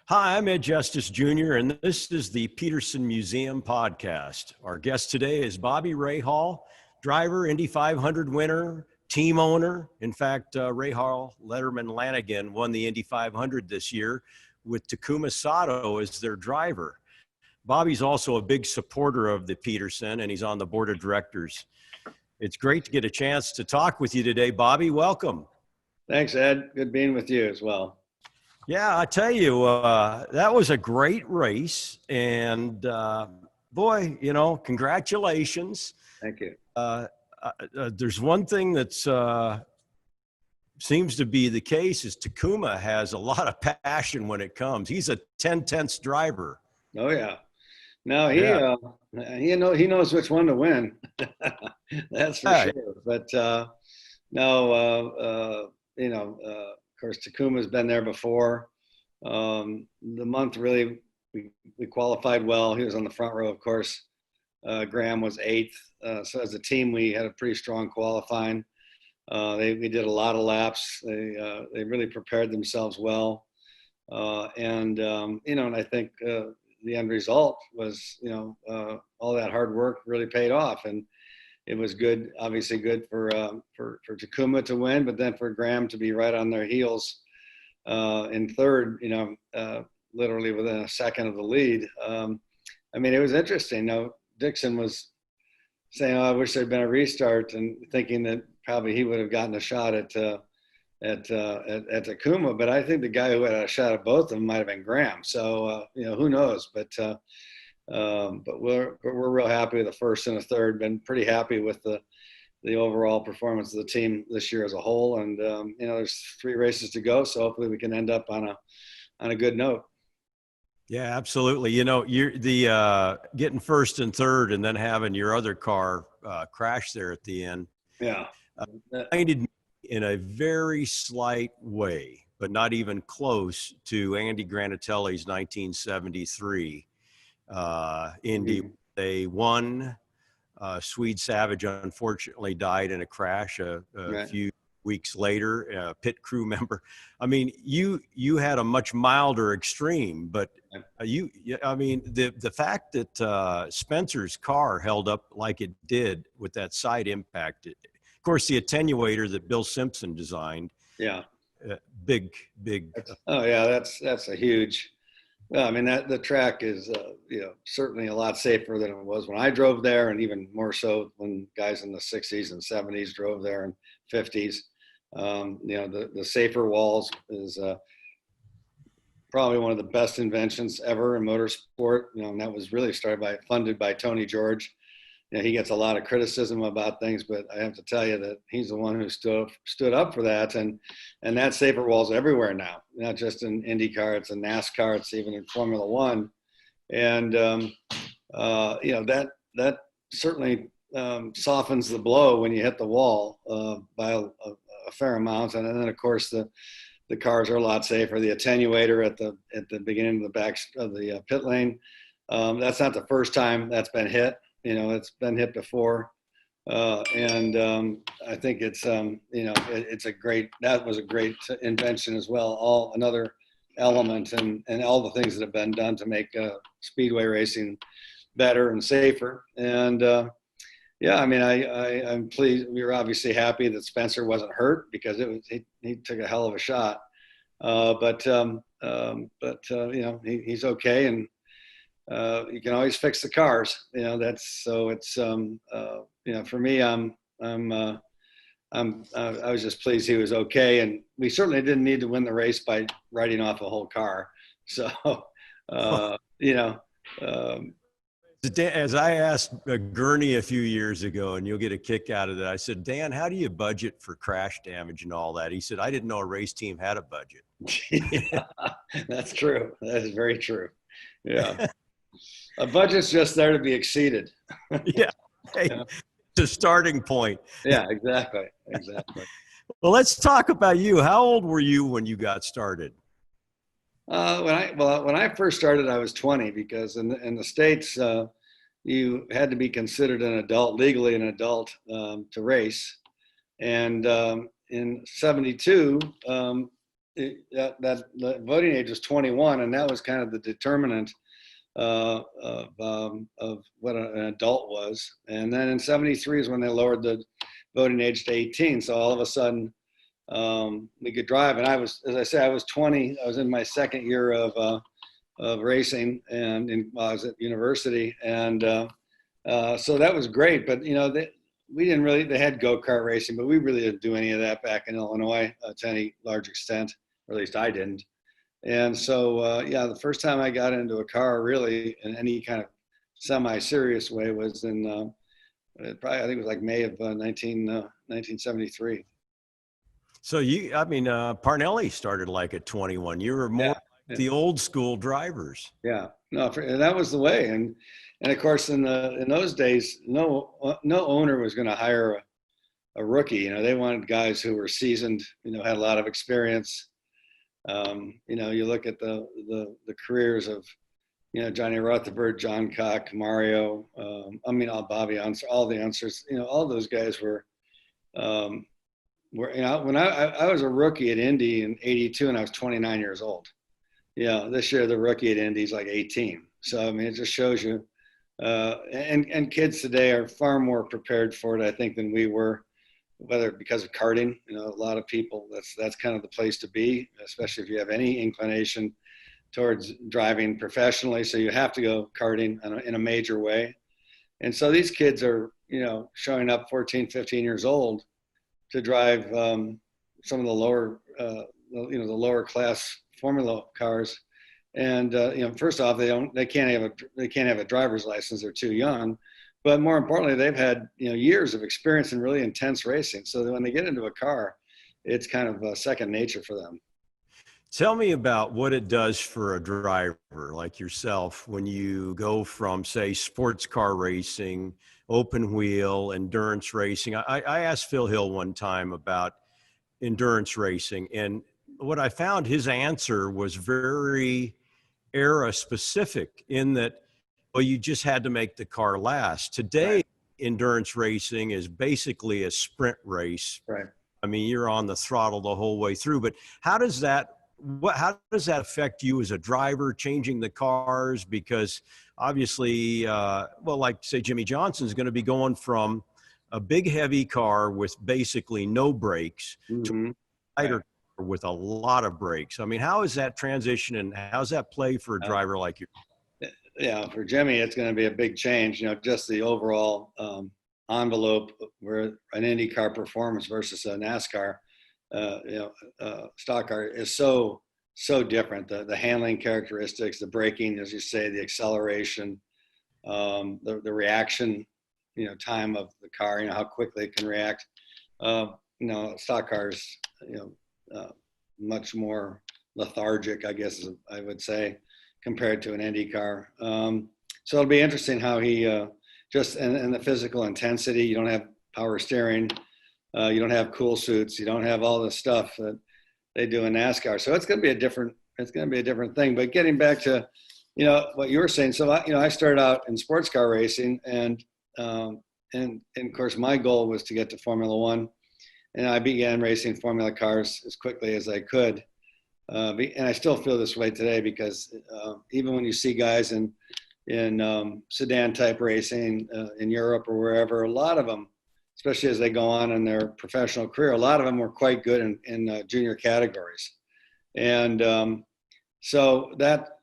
Hi, I'm Ed Justice Jr., and this is the Petersen Museum podcast. Our guest today is Bobby Rahal, driver, Indy 500 winner, team owner. In fact, Rahal, Letterman, Lanigan won the Indy 500 this year with Takumas Sato as their driver. Bobby's also a big supporter of the Petersen, and he's on the board of directors. It's great to get a chance to talk with you today, Bobby. Welcome. Thanks, Ed. Good being with you as well. Yeah, I tell you, that was a great race, and boy, congratulations. Thank you. There's one thing that's seems to be the case is Takuma has a lot of passion when it comes. He's a 10/10 driver. Oh yeah. No, Yeah. he knows which one to win. That's for Right. sure. But no, of course, Takuma's been there before. The month really, we qualified well. He was on the front row, of course. Graham was eighth. So as a team, we had a pretty strong qualifying. We did a lot of laps. They really prepared themselves well. And I think the end result was, all that hard work really paid off. And it was good, obviously good for Takuma to win, but then for Graham to be right on their heels in third, literally within a second of the lead. It was interesting. Dixon was saying, "Oh, I wish there'd been a restart," and thinking that probably he would have gotten a shot at Takuma. But I think the guy who had a shot at both of them might have been Graham. So who knows? But we're real happy with the first and the third. Been pretty happy with the overall performance of the team this year as a whole. And there's 3 races to go, so hopefully we can end up on a good note. Yeah, absolutely. You're the getting first and third, and then having your other car crash there at the end. Yeah. Reminded me in a very slight way, but not even close, to Andy Granatelli's 1973 Indy. They won. Swede Savage unfortunately died in a crash a Right. few weeks later, a pit crew member. You had a much milder extreme, but the fact that Spencer's car held up like it did with that side impact, of course, the attenuator that Bill Simpson designed. Yeah. Big. Oh yeah, that's a huge. Well, the track is certainly a lot safer than it was when I drove there, and even more so when guys in the 60s and 70s drove there and 50s. The safer walls is probably one of the best inventions ever in motorsport. And that was really funded by Tony George. He gets a lot of criticism about things, but I have to tell you that he's the one who stood up for that. And that safer wall's everywhere now, not just in IndyCar, it's in NASCAR, it's even in Formula One. And, that certainly softens the blow when you hit the wall by a fair amount. And then, of course, the cars are a lot safer. The attenuator at the beginning of the back of the pit lane, that's not the first time that's been hit. It's been hit before. And I think it's that was a great invention as well. Another element and all the things that have been done to make speedway racing better and safer. And I'm pleased. We were obviously happy that Spencer wasn't hurt, because he took a hell of a shot. He's okay, and you can always fix the cars. For me, I was just pleased he was okay, and we certainly didn't need to win the race by writing off a whole car. So, As I asked Gurney a few years ago, and you'll get a kick out of that, I said, "Dan, how do you budget for crash damage and all that?" He said, "I didn't know a race team had a budget." Yeah, that's true. That is very true. Yeah. A budget's just there to be exceeded. Yeah. Hey, it's a starting point. Yeah, exactly. Well, let's talk about you. How old were you when you got started? When I first started, I was 20, because in the States, you had to be considered an adult, legally an adult, to race. And in '72, that voting age was 21, and that was kind of the determinant of what an adult was. And then in 73 is when they lowered the voting age to 18. So all of a sudden, we could drive. And I was, as I say, I was 20. I was in my second year of racing, and while I was at university. And so that was great. But, we didn't really, they had go-kart racing, but we really didn't do any of that back in Illinois to any large extent, or at least I didn't. And so, the first time I got into a car really in any kind of semi-serious way was in probably, I think it was like May of 1973. So Parnelli started like at 21. You were more Yeah. like the old school drivers. Yeah, no, and that was the way. And of course, in those days, no owner was going to hire a rookie. They wanted guys who were seasoned, had a lot of experience. You look at the careers of, Johnny Rutherford, John Cock, Mario, Bobby Unser, all the Unsers, all those guys were when I was a rookie at Indy in '82, and I was 29 years old. This year the rookie at Indy is like 18. So it just shows you. And kids today are far more prepared for it, I think, than we were. Whether because of karting, a lot of people, that's kind of the place to be, especially if you have any inclination towards driving professionally. So you have to go karting in a major way. And so these kids are, showing up 14, 15 years old to drive some of the lower, the lower class formula cars. And first off, they can't have a driver's license. They're too young. But more importantly, they've had years of experience in really intense racing. So that when they get into a car, it's kind of second nature for them. Tell me about what it does for a driver like yourself when you go from, say, sports car racing, open wheel, endurance racing. I asked Phil Hill one time about endurance racing, and what I found his answer was very era specific in that, well, you just had to make the car last. Today, Right. Endurance racing is basically a sprint race. Right. You're on the throttle the whole way through. But how does that affect you as a driver, changing the cars? Because obviously, like say Jimmy Johnson's going to be going from a big heavy car with basically no brakes to a lighter car with a lot of brakes. How is that transition, and how's that play for a driver like you? Yeah, for Jimmy, it's going to be a big change. Just the overall envelope where an Indy car performance versus a NASCAR, stock car is so different. The handling characteristics, the braking, as you say, the acceleration, the reaction, time of the car, how quickly it can react. Stock cars, much more lethargic, I guess I would say, compared to an Indy car. So it'll be interesting how he and the physical intensity. You don't have power steering, you don't have cool suits, you don't have all the stuff that they do in NASCAR. So it's going to be a different thing. But getting back to what you were saying, so I started out in sports car racing, and of course my goal was to get to Formula One, and I began racing formula cars as quickly as I could. And I still feel this way today, because even when you see guys in sedan type racing in Europe or wherever, a lot of them, especially as they go on in their professional career, a lot of them were quite good in junior categories. And so that,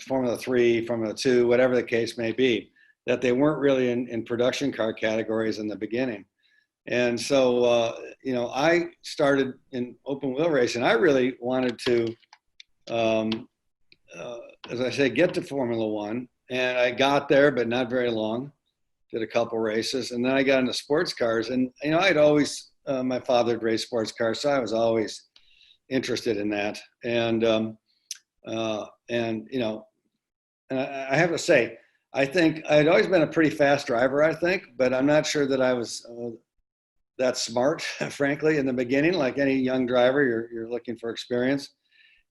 Formula 3, Formula 2, whatever the case may be, that they weren't really in production car categories in the beginning. And so, I started in open wheel racing. I really wanted to, as I say, get to Formula One. And I got there, but not very long. Did a couple races. And then I got into sports cars. And, I'd always, my father had raced sports cars, so I was always interested in that. And I have to say, I think I'd always been a pretty fast driver, I think, but I'm not sure that I was that smart, frankly, in the beginning. Like any young driver, you're looking for experience.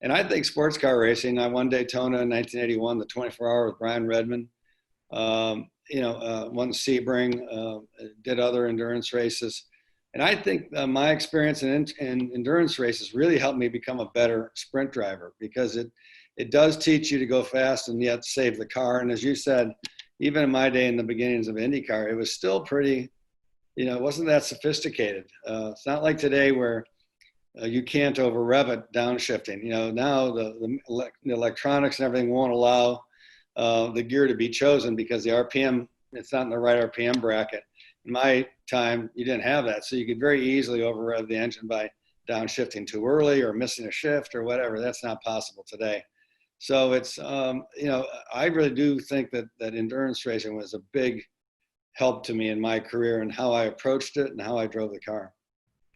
And I think sports car racing, I won Daytona in 1981, the 24-hour with Brian Redman, won Sebring, did other endurance races. And I think my experience in endurance races really helped me become a better sprint driver, because it does teach you to go fast and yet save the car. And as you said, even in my day in the beginnings of IndyCar, it was still pretty, it wasn't that sophisticated. It's not like today where you can't over rev it downshifting. Now the electronics and everything won't allow the gear to be chosen because the RPM, it's not in the right RPM bracket. In my time, you didn't have that. So you could very easily over rev the engine by downshifting too early or missing a shift or whatever. That's not possible today. So it's, I really do think that endurance racing was a big help to me in my career and how I approached it and how I drove the car.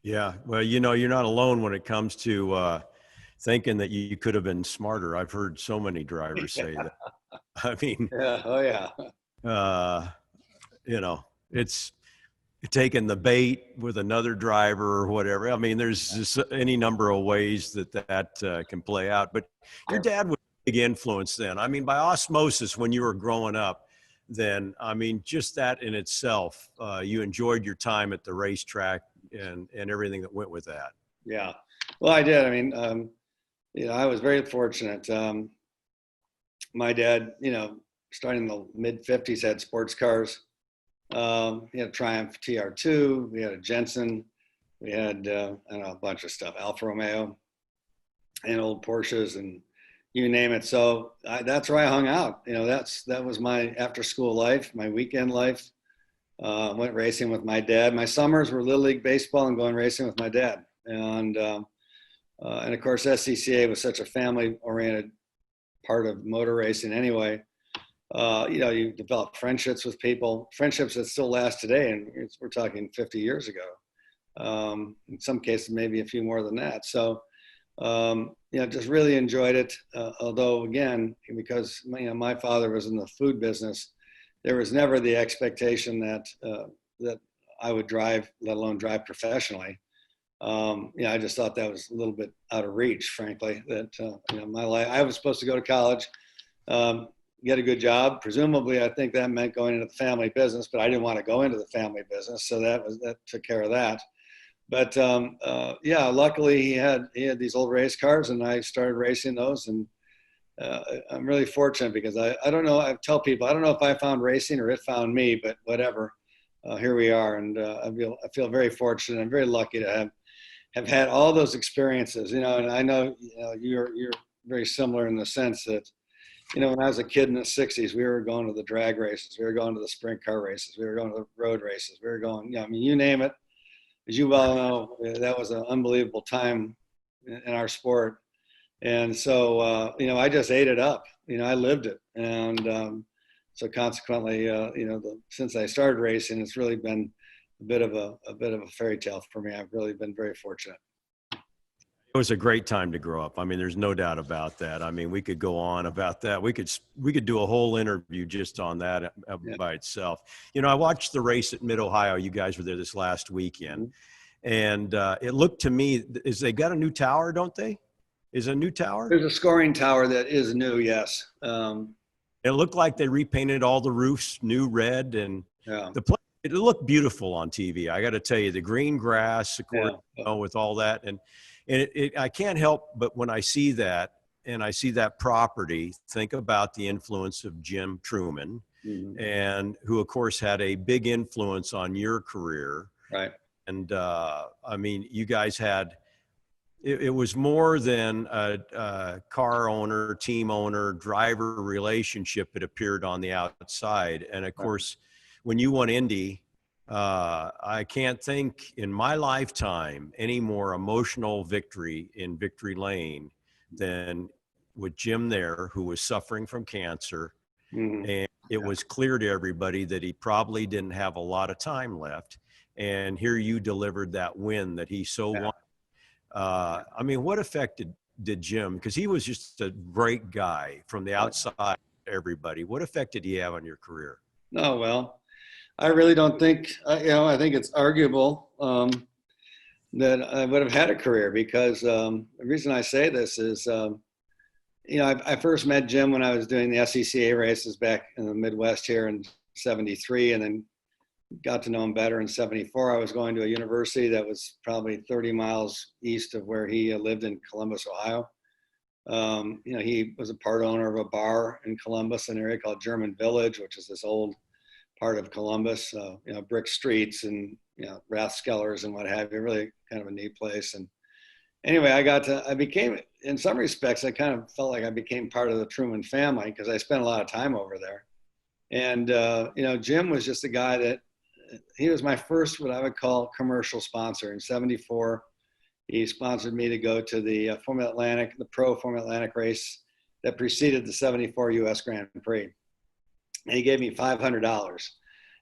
Yeah. Well, you're not alone when it comes to thinking that you could have been smarter. I've heard so many drivers say that. I mean, Yeah. Oh, yeah. It's taking the bait with another driver or whatever. I mean, there's just any number of ways that can play out. But your dad was a big influence then. I mean, by osmosis, when you were growing up, then, I mean, just that in itself, you enjoyed your time at the racetrack and everything that went with that. Yeah. Well, I did. I mean, I was very fortunate. My dad, starting in the mid 50s, had sports cars. He had a Triumph TR2, we had a Jensen, we had, a bunch of stuff, Alfa Romeo, and old Porsches, and you name it. So that's where I hung out. That was my after school life, my weekend life. Went racing with my dad. My summers were Little League baseball and going racing with my dad. And of course, SCCA was such a family-oriented part of motor racing anyway. You develop friendships with people, friendships that still last today. And we're talking 50 years ago. In some cases, maybe a few more than that. So, just really enjoyed it. Although, again, because my father was in the food business, there was never the expectation that I would drive, let alone drive professionally. I just thought that was a little bit out of reach, frankly. That my life, I was supposed to go to college, get a good job. Presumably, I think that meant going into the family business, but I didn't want to go into the family business, so that took care of that. But luckily he had these old race cars, and I started racing those, and I'm really fortunate because I don't know. I tell people I don't know if I found racing or it found me, but whatever. Here we are, and I feel very fortunate. I'm very lucky to have had all those experiences. And I know you're very similar in the sense that when I was a kid in the 60s, we were going to the drag races, we were going to the sprint car races, we were going to the road races, we were going. You name it. As you well know, that was an unbelievable time in our sport. And so, I just ate it up. I lived it. And so consequently, since I started racing, it's really been a bit of a fairy tale for me. I've really been very fortunate. It was a great time to grow up. I mean, there's no doubt about that. I mean, we could go on about that. We could do a whole interview just on that by itself. I watched the race at Mid-Ohio. You guys were there this last weekend. Mm-hmm. And it looked to me, they got a new tower, don't they? Is a new tower? There's a scoring tower that is new, yes. It looked like they repainted all the roofs new red, and the place, it looked beautiful on TV. I got to tell you, the green grass, of course, with all that, and I can't help but when I see that and I see that property, think about the influence of Jim Truman, mm-hmm. and who, of course, had a big influence on your career. Right. And I mean, you guys had. It was more than a car owner, team owner, driver relationship. It appeared on the outside. And of course, when you won Indy, I can't think in my lifetime any more emotional victory in victory lane than with Jim there, who was suffering from cancer. Mm-hmm. And it was clear to everybody that he probably didn't have a lot of time left. And here you delivered that win that he so wanted. I mean, what effect did Jim, because he was just a great guy from the outside, everybody, what effect did he have on your career? No, well, I really don't think, I think it's arguable that I would have had a career because the reason I say this is, I first met Jim when I was doing the SCCA races back in the Midwest here in '73, and then got to know him better in 74. I was going to a university that was probably 30 miles east of where he lived in Columbus, Ohio. He was a part owner of a bar in Columbus, an area called German Village, which is this old part of Columbus, brick streets and, rathskellers and what have you, really kind of a neat place. And anyway, I became, in some respects, I kind of felt like I became part of the Truman family because I spent a lot of time over there. And, Jim was just a guy that, he was my first, what I would call, commercial sponsor. In 74, he sponsored me to go to the Pro Formula Atlantic race that preceded the 74 US Grand Prix. And he gave me $500.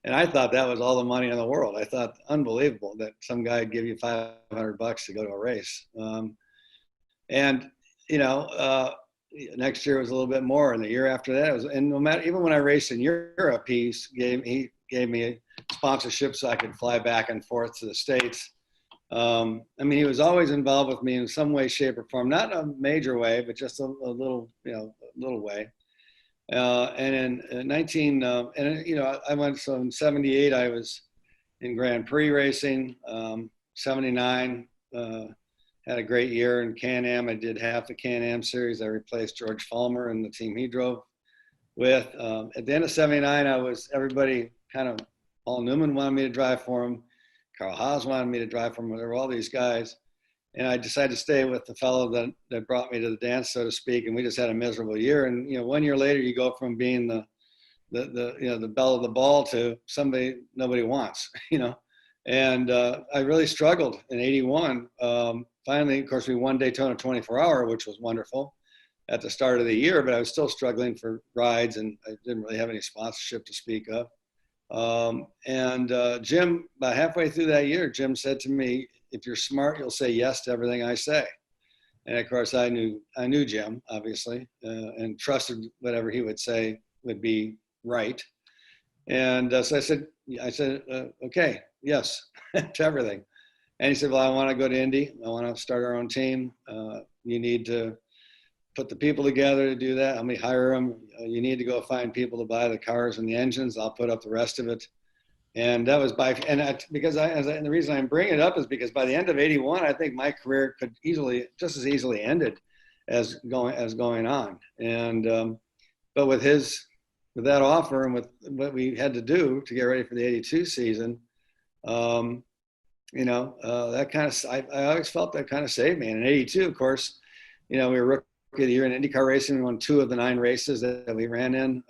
And I thought that was all the money in the world. I thought, unbelievable that some guy would give you $500 to go to a race. Next year was a little bit more, and the year after that was. And no matter, even when I raced in Europe, he gave me a sponsorship so I could fly back and forth to the States. He was always involved with me in some way, shape, or form. Not in a major way, but just a little way. And in I went, so in 78, I was in Grand Prix racing. 79, had a great year in Can-Am. I did half the Can-Am series. I replaced George Fulmer in the team he drove with. At the end of 79, everybody kind of, Paul Newman wanted me to drive for him. Carl Haas wanted me to drive for him. There were all these guys. And I decided to stay with the fellow that brought me to the dance, so to speak. And we just had a miserable year. And, 1 year later, you go from being the belle of the ball to somebody nobody wants, And I really struggled in 81. Finally, of course, we won Daytona 24-hour, which was wonderful at the start of the year, but I was still struggling for rides, and I didn't really have any sponsorship to speak of. Jim, about halfway through that year, Jim said to me, if you're smart, you'll say yes to everything I say. And of course, I knew Jim, obviously, and trusted whatever he would say would be right. And so I said, okay, yes, to everything. And he said, well, I want to go to Indy. I want to start our own team. You need to put the people together to do that. Let me hire them. You need to go find people to buy the cars and the engines. I'll put up the rest of it. And that was and the reason I'm bringing it up is because by the end of 81, I think my career could just as easily ended as going on. And, but with that offer and with what we had to do to get ready for the 82 season, that kind of, I always felt that kind of saved me. And in 82, of course, we were rookie of the year in IndyCar racing. We won 2 of the 9 races that we ran in.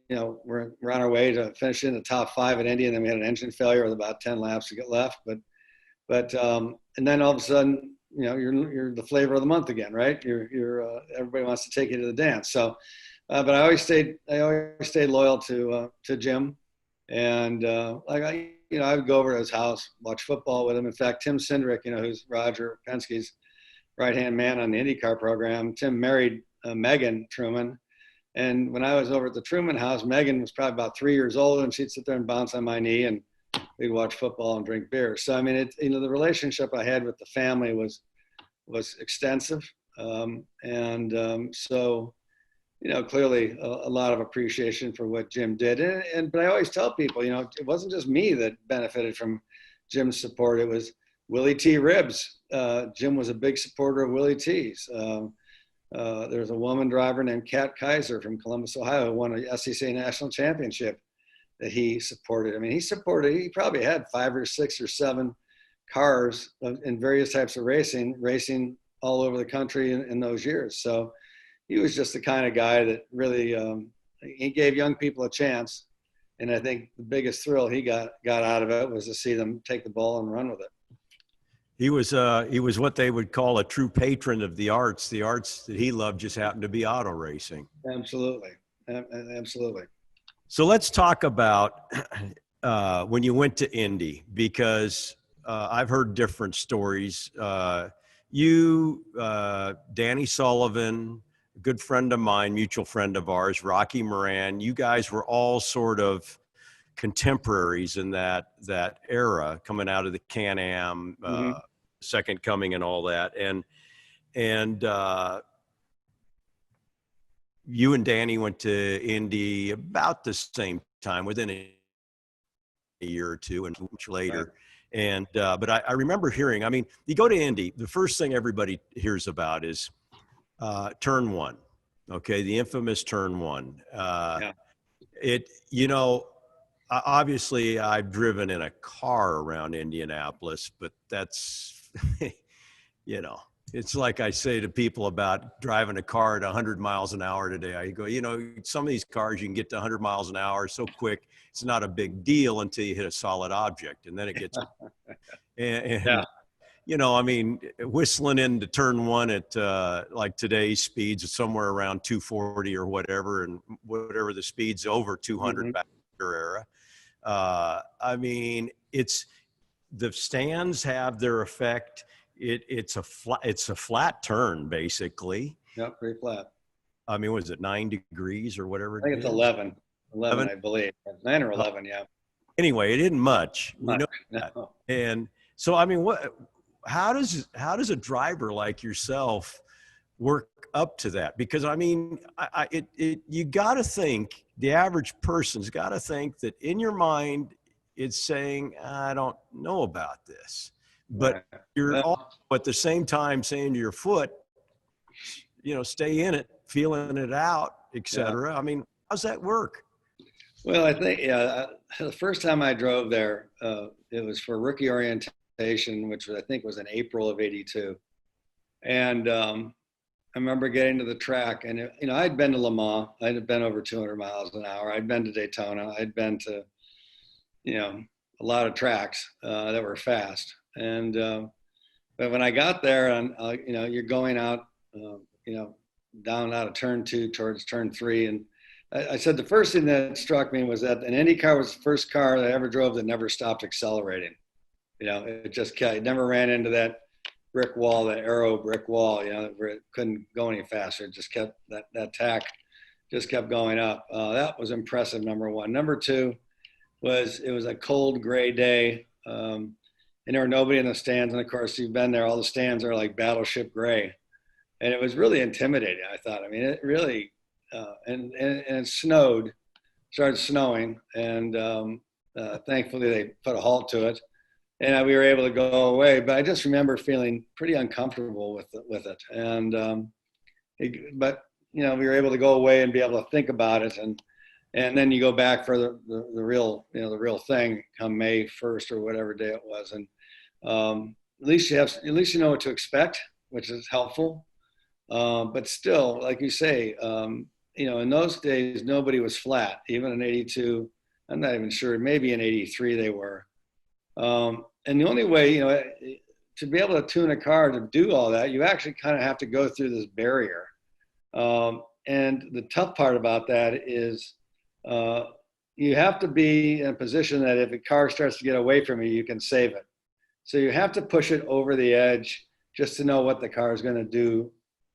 We're on our way to finish in the top 5 at Indy, and then we had an engine failure with about 10 laps to get left. But and then all of a sudden, you're the flavor of the month again, right? You're everybody wants to take you to the dance. So, but I always stayed loyal to Jim, and I would go over to his house, watch football with him. In fact, Tim Cindric, who's Roger Penske's right-hand man on the IndyCar program, Tim married Megan Truman. And when I was over at the Truman house, Megan was probably about 3 years old, and she'd sit there and bounce on my knee, and we'd watch football and drink beer. So, the relationship I had with the family was extensive. So, clearly a lot of appreciation for what Jim did. But I always tell people, it wasn't just me that benefited from Jim's support. It was Willie T. Ribbs. Jim was a big supporter of Willie T's. There's a woman driver named Kat Kaiser from Columbus, Ohio, who won a SEC national championship that he supported. He probably had 5 or 6 or 7 cars in various types of racing all over the country in those years. So he was just the kind of guy that really, he gave young people a chance. And I think the biggest thrill he got out of it was to see them take the ball and run with it. He was what they would call a true patron of the arts. The arts that he loved just happened to be auto racing. Absolutely. Absolutely. So let's talk about when you went to Indy, because I've heard different stories. Danny Sullivan, a good friend of mine, mutual friend of ours, Rocky Moran, you guys were all sort of contemporaries in that era, coming out of the Can-Am, Second Coming and all that. And you and Danny went to Indy about the same time, within a year or two, and much later. And but I remember hearing, I mean, you go to Indy, the first thing everybody hears about is turn one. Okay, the infamous turn one. Yeah. It, you know, obviously I've driven in a car around Indianapolis, but that's, you know, it's like I say to people about driving a car at 100 miles an hour today. I go, you know, some of these cars you can get to 100 miles an hour so quick, it's not a big deal until you hit a solid object, and then it gets, and Yeah. you know, I mean, whistling into turn one at like today's speeds, somewhere around 240 or whatever, and whatever the speeds over 200 back in your era. I mean, it's, the stands have their effect. It's a flat turn basically. Yeah. Pretty flat. I mean, was it 9 degrees or whatever I think it it's is? 11, I believe. 9 or 11. Yeah. Anyway, it isn't much. We know that. No. And so, I mean, how does a driver like yourself work up to that? Because I mean, you got to think, the average person's got to think that in your mind, it's saying, I don't know about this, but Right. you're Well, also at the same time saying to your foot, you know, stay in it, feeling it out, etc. I mean, how's that work? well, I think, the first time I drove there, it was for rookie orientation, which I think was in April of '82. And I remember getting to the track, and you know, I'd been to Le Mans, I'd been over 200 miles an hour, I'd been to Daytona, I'd been to, you know, a lot of tracks that were fast. And but when I got there, and you know, you're going out, you know, down out of turn 2 towards turn 3, and I said the first thing that struck me was that an Indy car was the first car that I ever drove that never stopped accelerating. You know, it just kept, it never ran into that brick wall, that arrow brick wall, you know, where it couldn't go any faster. It just kept, that tack just kept going up. That was impressive, number one. Number two was, it was a cold gray day, and there were nobody in the stands. And of course, you've been there, all the stands are like battleship gray. And it was really intimidating, I thought. I mean, it really, and it snowed, started snowing, and thankfully they put a halt to it, and we were able to go away. But I just remember feeling pretty uncomfortable with it, and but you know, we were able to go away and be able to think about it, and then you go back for the real, you know, the real thing come May 1st or whatever day it was, and at least you know what to expect, which is helpful. But still, like you say, you know, in those days, nobody was flat. Even in '82, I'm not even sure, maybe in '83 they were. And the only way, you know, to be able to tune a car to do all that, you actually kind of have to go through this barrier. And the tough part about that is you have to be in a position that if a car starts to get away from you, you can save it. So you have to push it over the edge just to know what the car is going to do,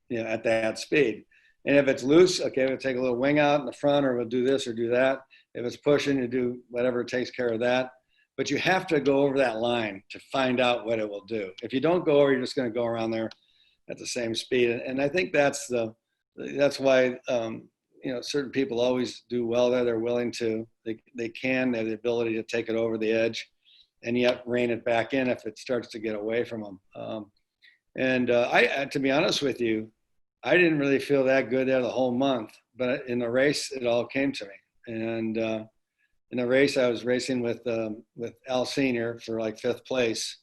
you know, at that speed. And if it's loose, okay, we'll take a little wing out in the front, or we'll do this or do that. If it's pushing, you do whatever takes care of that. But you have to go over that line to find out what it will do. If you don't go over, you're just going to go around there at the same speed. And I think that's why, you know, certain people always do well there. They're willing to, they have the ability to take it over the edge and yet rein it back in if it starts to get away from them. To be honest with you, I didn't really feel that good there the whole month, but in the race, it all came to me. And in the race, I was racing with Al Senior for like 5th place.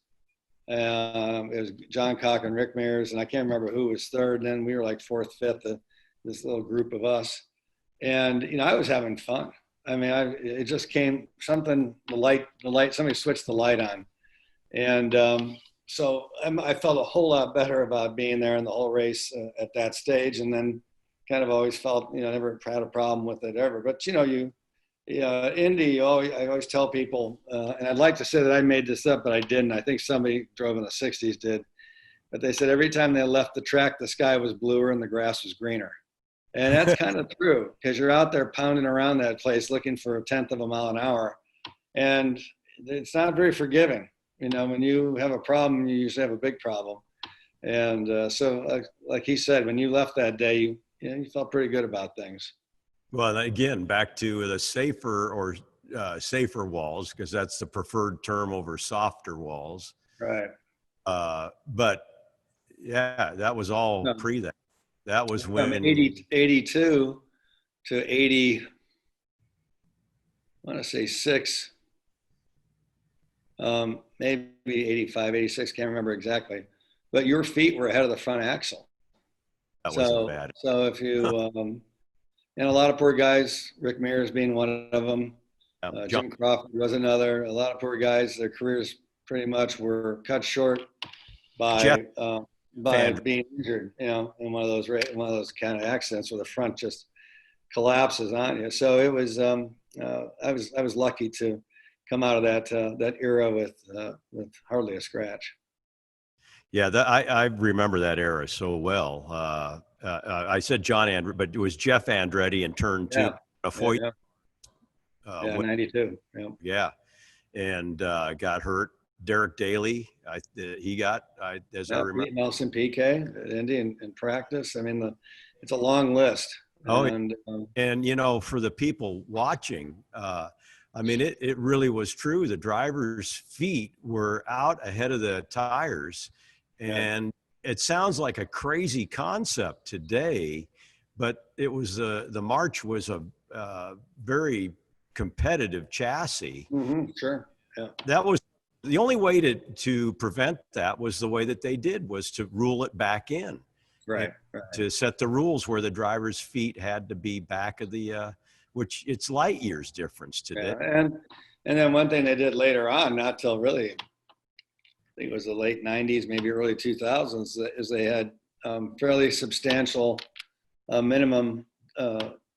It was John Cock and Rick Mears, and I can't remember who was third. Then we were like 4th, 5th, this little group of us. And, you know, I was having fun. I mean, it just came something, the light, somebody switched the light on. And so I felt a whole lot better about being there in the whole race at that stage. And then kind of always felt, you know, never had a problem with it ever. But, you know, Indy, I always tell people, and I'd like to say that I made this up, but I didn't. I think somebody drove in the 60s did. But they said every time they left the track, the sky was bluer and the grass was greener. And that's kind of true, because you're out there pounding around that place looking for 1/10 of a mile an hour. And it's not very forgiving. You know, when you have a problem, you usually have a big problem. And so, like he said, when you left that day, you felt pretty good about things. Well, again, back to the safer walls, because that's the preferred term over softer walls. Right. But yeah, that was all No, pre that. That was from when, 82 to 80, I want to say six, maybe 85, 86, can't remember exactly. But your feet were ahead of the front axle. that wasn't So, bad. so if you, and a lot of poor guys, Rick Mears being one of them, John Jim Crawford was another. A lot of poor guys, their careers pretty much were cut short Jeff by Fandry. being injured, in one of those kind of accidents where the front just collapses on you. So it was, I was lucky to come out of that era with hardly a scratch. Yeah, I remember that era so well. I said John Andretti, but it was Jeff Andretti in turn two. Yeah, A yeah, Foyt, yeah, yeah. 92. Yeah, yeah, and got hurt. Derek Daly, he got, as I yeah. remember. Pete Nelson, PK, at Indy in practice. I mean, it's a long list. Oh, And and for the people watching, I mean, it really was true. The driver's feet were out ahead of the tires, and it sounds like a crazy concept today, but it was the March was a very competitive chassis. sure, yeah, That was the only way to prevent that was the way that they did, was to rule it back in, and right, right. to set the rules where the driver's feet had to be back of the which it's light years difference today. Yeah, and then one thing they did later on, not till really, I think it was the late 90s, maybe early 2000s, is they had fairly substantial minimum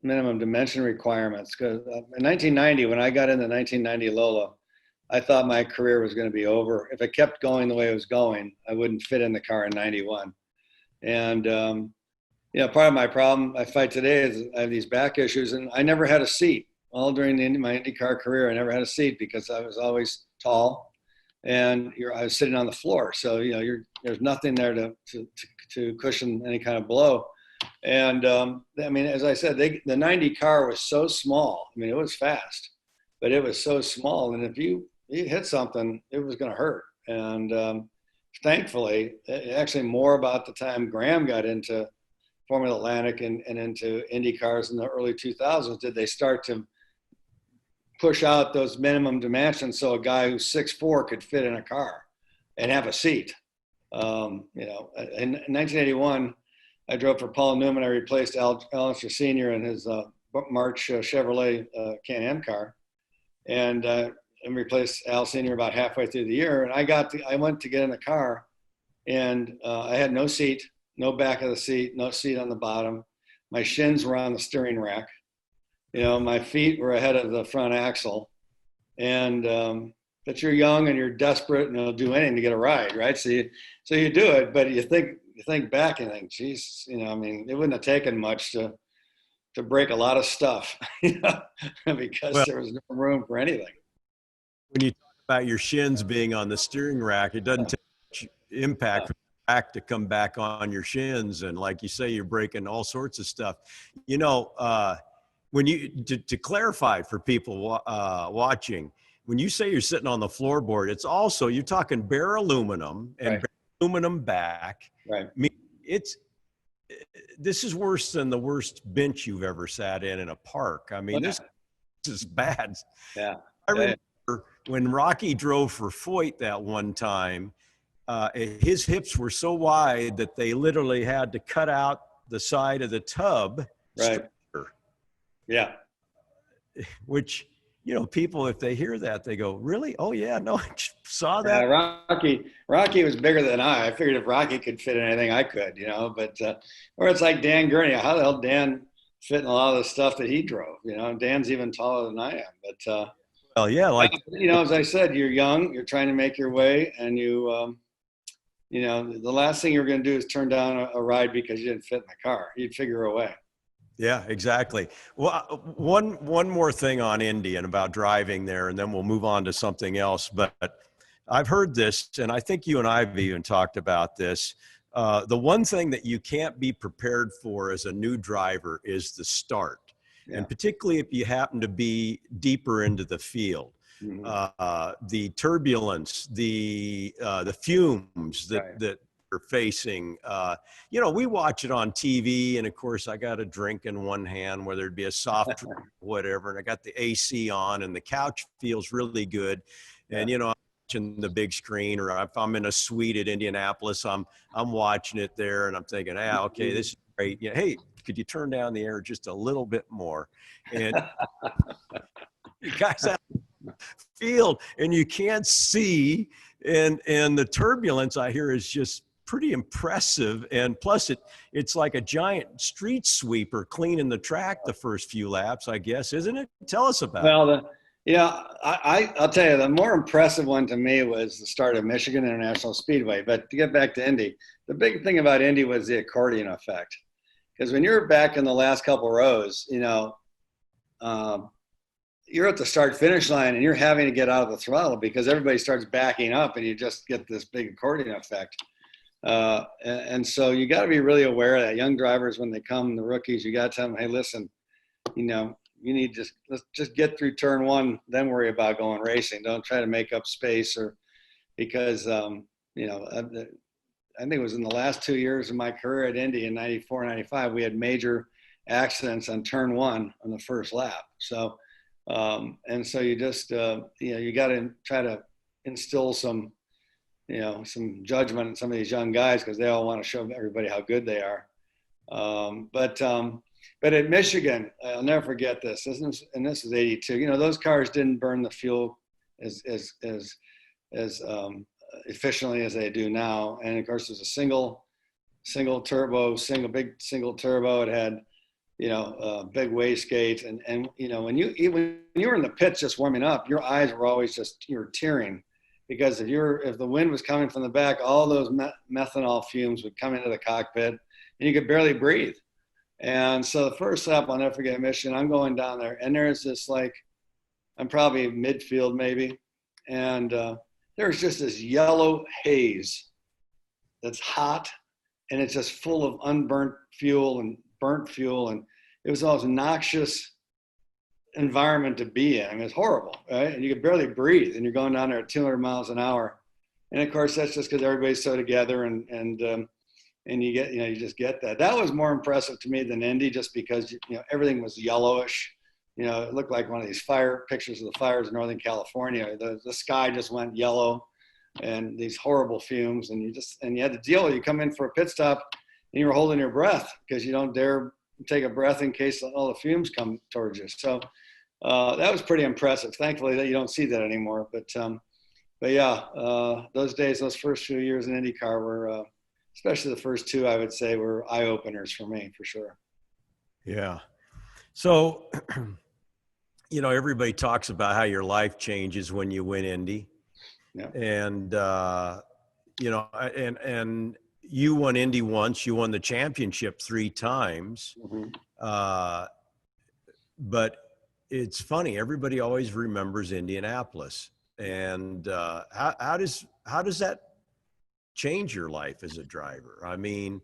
minimum dimension requirements. Because in 1990, when I got in the 1990 Lola, I thought my career was going to be over. If it kept going the way it was going, I wouldn't fit in the car in 91. And part of my problem I fight today is I have these back issues, and I never had a seat. All during my IndyCar career, I never had a seat because I was always tall, and I was sitting on the floor. So there's nothing there to cushion any kind of blow. And I mean, as I said, the 90 car was so small. I mean, it was fast, but it was so small, and if you hit something, it was going to hurt. And thankfully, actually more about the time Graham got into Formula Atlantic and into Indy cars in the early 2000s did they start to push out those minimum dimensions so a guy who's 6'4" could fit in a car and have a seat. In 1981, I drove for Paul Newman. I replaced Alistair Sr. in his March Chevrolet Can-Am car, and replaced Al Sr. about halfway through the year. And I went to get in the car, and I had no seat, no back of the seat, no seat on the bottom. My shins were on the steering rack. My feet were ahead of the front axle. And but you're young and you're desperate and you'll do anything to get a ride, right? So you do it, but you think back and think, geez, I mean, it wouldn't have taken much to break a lot of stuff, because there was no room for anything. When you talk about your shins being on the steering rack, it doesn't take much impact for the back to come back on your shins, and like you say, you're breaking all sorts of stuff. When you to clarify for people watching, when you say you're sitting on the floorboard, it's also, you're talking bare aluminum and Right. bare aluminum back. Right. I mean, this is worse than the worst bench you've ever sat in a park. I mean, this is bad. Yeah. I remember when Rocky drove for Foyt that one time, his hips were so wide that they literally had to cut out the side of the tub. Right. Yeah. Which, people, if they hear that, they go, really? Oh yeah, no, I saw that. Yeah, Rocky was bigger than I. I figured if Rocky could fit in anything, I could, but, or it's like Dan Gurney. How the hell Dan fit in a lot of the stuff that he drove? Dan's even taller than I am, but, well, yeah, like, as I said, you're young, you're trying to make your way, and the last thing you're going to do is turn down a ride because you didn't fit in the car. You'd figure a way. Yeah, exactly. Well, one more thing on Indy and about driving there, and then we'll move on to something else. But I've heard this, and I think you and I have even talked about this. The one thing that you can't be prepared for as a new driver is the start. Yeah. and particularly if you happen to be deeper into the field. The turbulence, the fumes Right. that are facing. We watch it on TV, and of course, I got a drink in one hand, whether it be a soft drink, whatever, and I got the AC on, and the couch feels really good, Yeah. and I'm watching the big screen, or if I'm in a suite at Indianapolis, I'm watching it there, and I'm thinking, okay, this is great. Yeah, hey, could you turn down the air just a little bit more? And you guys have field and you can't see, and the turbulence I hear is just pretty impressive, and plus it's like a giant street sweeper cleaning the track the first few laps, I guess, isn't it? Tell us about it. Well, I'll tell you, the more impressive one to me was the start of Michigan International Speedway. But to get back to Indy, the big thing about Indy was the accordion effect. Because when you're back in the last couple rows, you're at the start finish line and you're having to get out of the throttle because everybody starts backing up and you just get this big accordion effect. And so you got to be really aware of that. Young drivers, when they come, the rookies, you got to tell them, hey, listen, you need to let's just get through turn one, then worry about going racing. Don't try to make up space because I think it was in the last 2 years of my career at Indy in 94, 95, we had major accidents on turn one on the first lap. So, and so you just, you got to try to instill some judgment in some of these young guys because they all want to show everybody how good they are. But at Michigan, I'll never forget this. And this is 82. Those cars didn't burn the fuel as efficiently as they do now. And of course, there's a single turbo. It had, big wastegate. And when you were in the pits just warming up, your eyes were always you're tearing because if the wind was coming from the back, all those methanol fumes would come into the cockpit and you could barely breathe. And so the first lap, I'll never forget Michigan, I'm going down there and there's this I'm probably midfield maybe. And there's just this yellow haze that's hot and it's just full of unburnt fuel and burnt fuel. And it was all this noxious environment to be in. I mean, it's horrible, right? And you could barely breathe and you're going down there at 200 miles an hour. And of course, that's just because everybody's so together and you get, you just get that. That was more impressive to me than Indy just because, everything was yellowish. It looked like one of these pictures of the fires in Northern California. The sky just went yellow and these horrible fumes. And you had to deal. You come in for a pit stop and you were holding your breath because you don't dare take a breath in case all the fumes come towards you. So that was pretty impressive. Thankfully that you don't see that anymore. But yeah, those days, those first few years in IndyCar were, especially the first two, I would say were eye openers for me, for sure. Yeah. So, everybody talks about how your life changes when you win Indy. Yeah. And, and you won Indy once, you won the championship 3 times. Mm-hmm. But it's funny, everybody always remembers Indianapolis. And how does that change your life as a driver? I mean,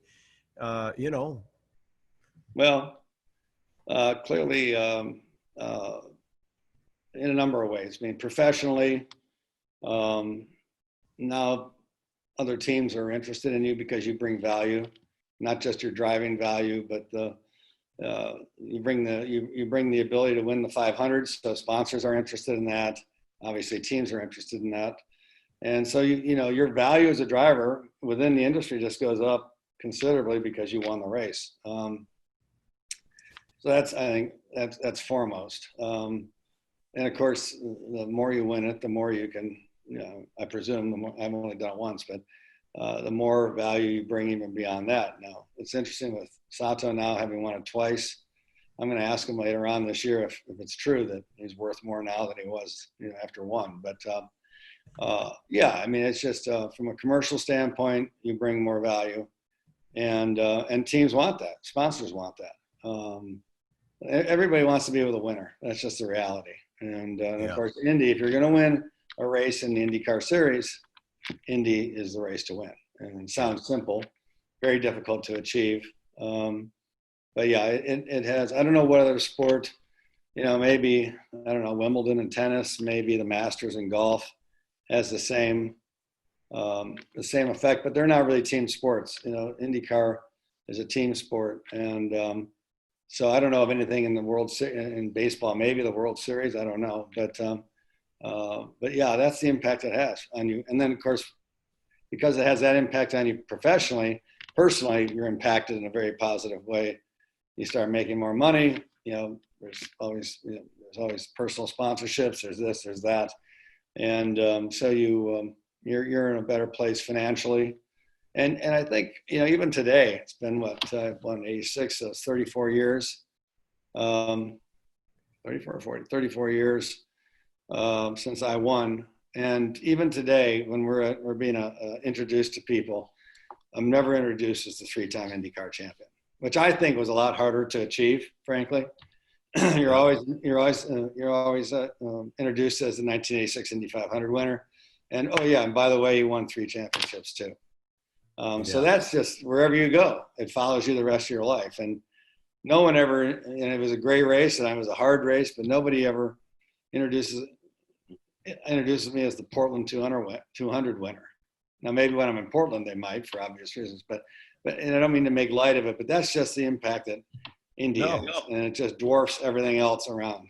Well, clearly, in a number of ways. I mean, professionally, now other teams are interested in you because you bring value, not just your driving value, but you bring the ability to win the 500s. So sponsors are interested in that. Obviously, teams are interested in that, and so your value as a driver within the industry just goes up considerably because you won the race. So I think that's foremost. And of course, the more you win it, the more you can, I presume, the more, I've only done it once, but the more value you bring even beyond that. Now, it's interesting with Sato now having won it twice. I'm going to ask him later on this year if it's true that he's worth more now than he was, after one. But yeah, I mean, it's just from a commercial standpoint, you bring more value, and teams want that, sponsors want that. Everybody wants to be with a winner. That's just the reality. And of course, Indy, if you're going to win a race in the IndyCar Series, Indy is the race to win. And it sounds simple, very difficult to achieve. but yeah, it has. I don't know what other sport, maybe, I don't know, Wimbledon and tennis, maybe the Masters in golf has the same effect, but they're not really team sports. IndyCar is a team sport, and so I don't know of anything in the in baseball, maybe the World Series. I don't know, but yeah, that's the impact it has on you. And then of course, because it has that impact on you personally, you're impacted in a very positive way. You start making more money. There's always personal sponsorships. There's this, there's that, and so you're in a better place financially. And I think, even today, it's been I've won 86, so it's 34 years, 34 or 40, 34 years since I won. And even today, when we're being introduced to people, I'm never introduced as the 3-time IndyCar champion, which I think was a lot harder to achieve, frankly. You're always introduced as the 1986 Indy 500 winner. And oh yeah, and by the way, you won 3 championships too. So that's just wherever you go, it follows you the rest of your life. And no one ever, and it was a great race, and it was a hard race, but nobody ever introduces me as the Portland 200 winner. Now, maybe when I'm in Portland, they might, for obvious reasons, but and I don't mean to make light of it, but that's just the impact that Indy has, and it just dwarfs everything else around.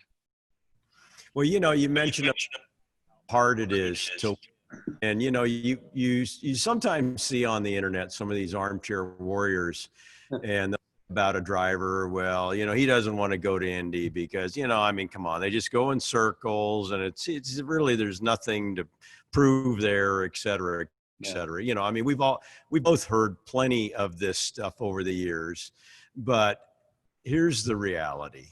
Well, you mentioned how hard it is to, and you sometimes see on the internet some of these armchair warriors, and about a driver. Well, he doesn't want to go to Indy because come on, they just go in circles, and it's really, there's nothing to prove there, et cetera, et cetera. We both heard plenty of this stuff over the years, but here's the reality.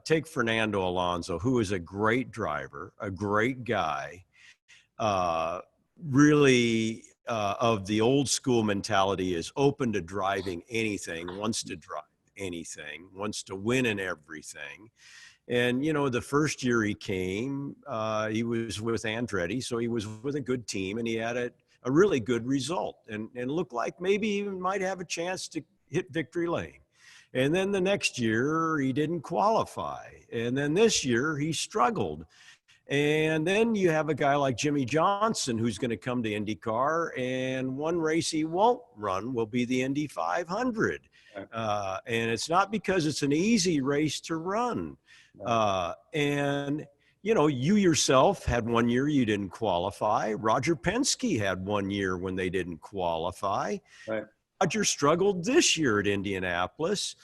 Take Fernando Alonso, who is a great driver, a great guy, really of the old school mentality, is open to driving anything, wants to drive anything, wants to win in everything. And, the first year he came, he was with Andretti, so he was with a good team, and he had a really good result, and looked like maybe even might have a chance to hit victory lane. And then the next year he didn't qualify. And then this year he struggled. And then you have a guy like Jimmy Johnson, who's going to come to IndyCar, and one race he won't run will be the Indy 500. And it's not because it's an easy race to run. And you yourself had one year you didn't qualify. Roger Penske had one year when they didn't qualify. Right. Roger struggled this year at Indianapolis.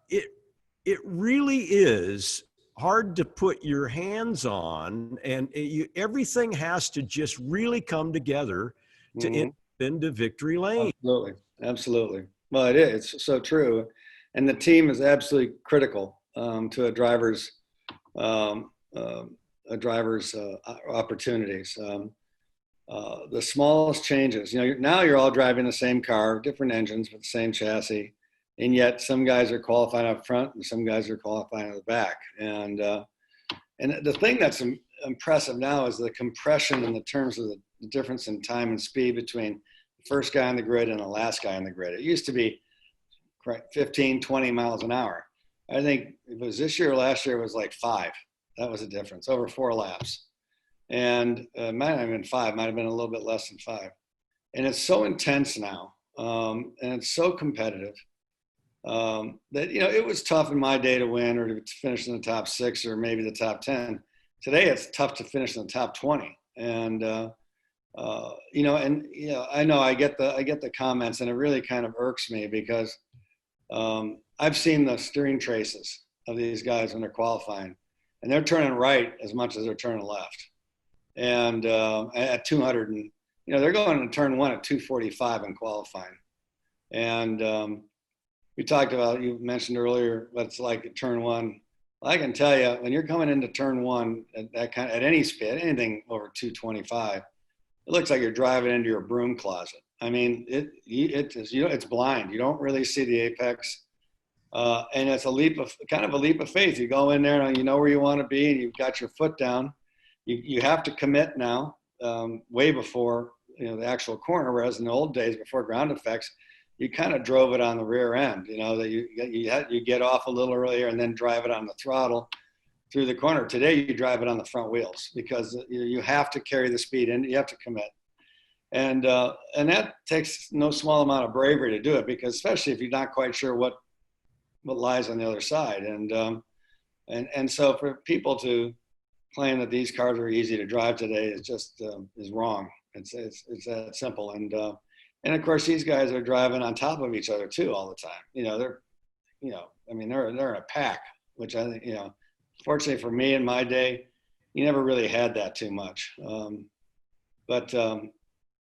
It really is hard to put your hands on, and everything has to just really come together to end into victory lane. Absolutely. Well, it is. It's so true, and the team is absolutely critical to a driver's opportunities. The smallest changes. Now you're all driving the same car, different engines, but the same chassis. And yet some guys are qualifying up front and some guys are qualifying at the back. And the thing that's impressive now is the compression in the terms of the difference in time and speed between the first guy on the grid and the last guy on the grid. It used to be 15, 20 miles an hour. I think it was this year or last year, it was like 5. That was the difference, over 4 laps. And it might not have been 5, might have been a little bit less than 5. And it's so intense now, and it's so competitive. That it was tough in my day to win or to finish in the top 6 or maybe the top 10. Today it's tough to finish in the top 20. And I know I get the comments, and it really kind of irks me because I've seen the steering traces of these guys when they're qualifying, and they're turning right as much as they're turning left. And at 200, and they're going to turn 1 at 245 in qualifying. And we talked about, you mentioned earlier, what's like at turn 1. Well, I can tell you, when you're coming into turn 1 at any speed, anything over 225, it looks like you're driving into your broom closet. I mean, it's blind. You don't really see the apex, and it's kind of a leap of faith. You go in there and you know where you want to be, and you've got your foot down. You have to commit now, way before the actual corner, whereas in the old days before ground effects, you kind of drove it on the rear end, that you get off a little earlier and then drive it on the throttle through the corner. Today, you drive it on the front wheels because you have to carry the speed and you have to commit. And that takes no small amount of bravery to do it, because especially if you're not quite sure what lies on the other side. And so for people to claim that these cars are easy to drive today is just is wrong. It's that simple. And of course these guys are driving on top of each other too all the time. They're in a pack, which I think, fortunately for me in my day, you never really had that too much. But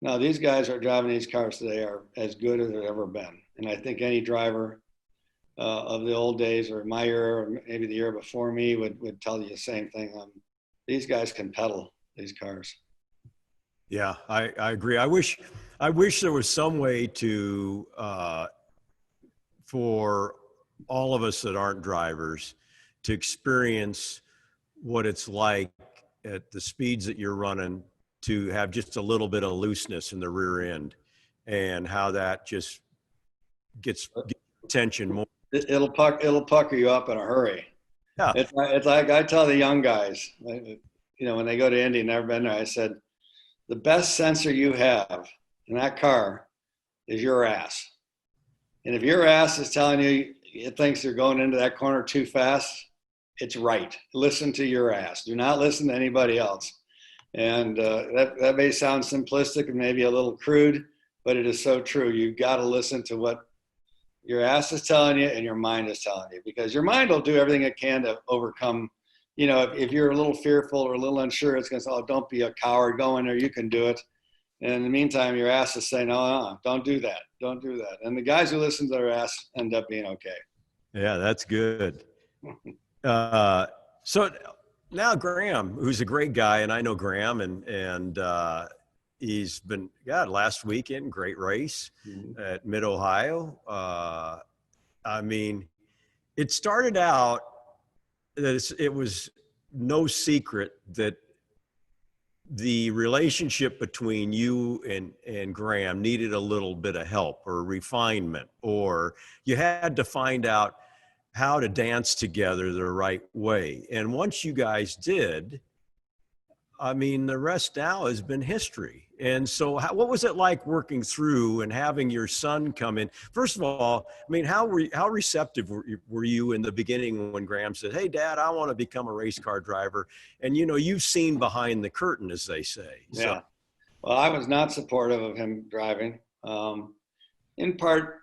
no, these guys are driving these cars today are as good as they've ever been. And I think any driver of the old days or my era, or maybe the era before me, would tell you the same thing. These guys can pedal these cars. Yeah, I agree. I wish there was some way to for all of us that aren't drivers to experience what it's like at the speeds that you're running, to have just a little bit of looseness in the rear end, and how that just gets attention more. It'll pucker you up in a hurry. Yeah. It's like I tell the young guys, when they go to Indy, never been there, I said, the best sensor you have in that car is your ass. And if your ass is telling you it thinks you're going into that corner too fast, it's right. Listen to your ass. Do not listen to anybody else. And that may sound simplistic and maybe a little crude, but it is so true. You've got to listen to what your ass is telling you and your mind is telling you, because your mind will do everything it can to overcome. If you're a little fearful or a little unsure, it's going to say, oh, don't be a coward, go in there, you can do it. And in the meantime, your ass is saying, no, don't do that. Don't do that. And the guys who listen to their ass end up being okay. Yeah, that's good. So now Graham, who's a great guy, and I know Graham, and he's been, last weekend, great race at Mid-Ohio. It started out that it was no secret that the relationship between you and Graham needed a little bit of help or refinement, or you had to find out how to dance together the right way. And once you guys did, the rest now has been history. And so what was it like working through and having your son come in? First of all, how receptive were you in the beginning when Graham said, hey, Dad, I want to become a race car driver? And, you've seen behind the curtain, as they say. Yeah. So. Well, I was not supportive of him driving, in part